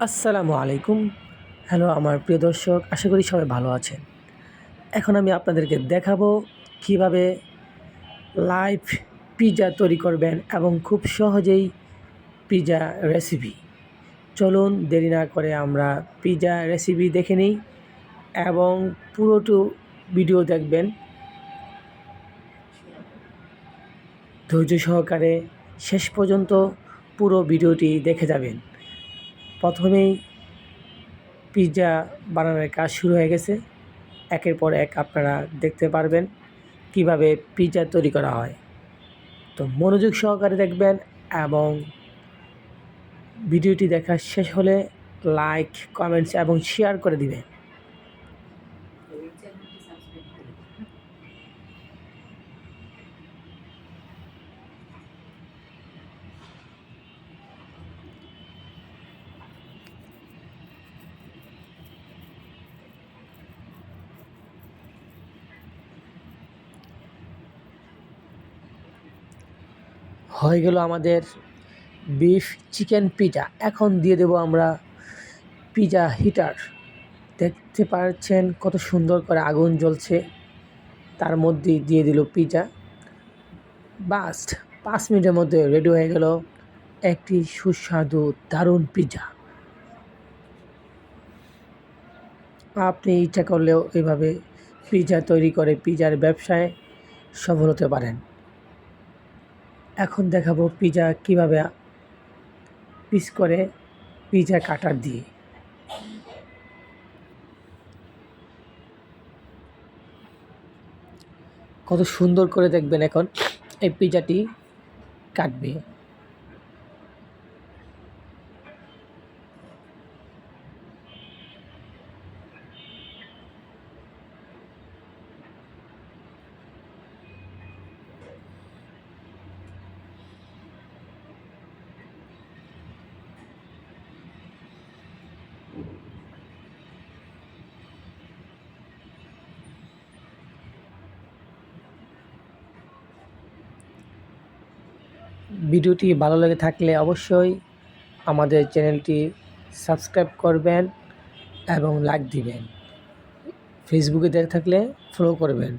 আসসালামু আলাইকুম। হ্যালো আমার প্রিয় দর্শক, আশা করি সবাই ভালো আছেন। এখন আমি আপনাদেরকে দেখাবো কিভাবে লাইভ পিৎজা তৈরি করবেন এবং খুব সহজেই পিৎজা রেসিপি। চলুন দেরি না করে আমরা পিৎজা রেসিপি দেখে নিই এবং পুরোটা ভিডিও দেখবেন ধৈর্য সহকারে শেষ পর্যন্ত পুরো ভিডিওটি দেখে যাবেন। প্রথমেই পিৎজা বানানোর কাজ শুরু হয়ে গেছে। একের পর এক আপনারা দেখতে পারবেন কিভাবে পিৎজা তৈরি করা হয়। তো মনোযোগ সহকারে দেখবেন এবং ভিডিওটি দেখা শেষ হলে লাইক, কমেন্টস এবং শেয়ার করে দিবেন। হয়ে গেল আমাদের বিফ চিকেন পিৎজা। এখন দিয়ে দেব আমরা পিৎজা হিটার। দেখতে পাচ্ছেন কত সুন্দর করে আগুন জ্বলছে, তার মধ্যে দিয়ে দিল পিৎজা। বাস্ট 5 মিনিটের মধ্যে রেডি হয়ে গেল একটি সুস্বাদু দারুণ পিৎজা। আপনি ইচ্ছা করলেও এভাবে পিৎজা তৈরি করে পিৎজার ব্যবসায় সফল হতে পারেন। এখন দেখাবো পিৎজা কীভাবে পিস করে পিৎজা কাটার দিয়ে। কত সুন্দর করে দেখবেন এখন এই পিৎজাটি কাটবে। ভিডিওটি ভালো লেগে থাকলে অবশ্যই আমাদের চ্যানেলটি সাবস্ক্রাইব করবেন এবং লাইক দিবেন। ফেসবুকে দেখে থাকলে ফলো করবেন।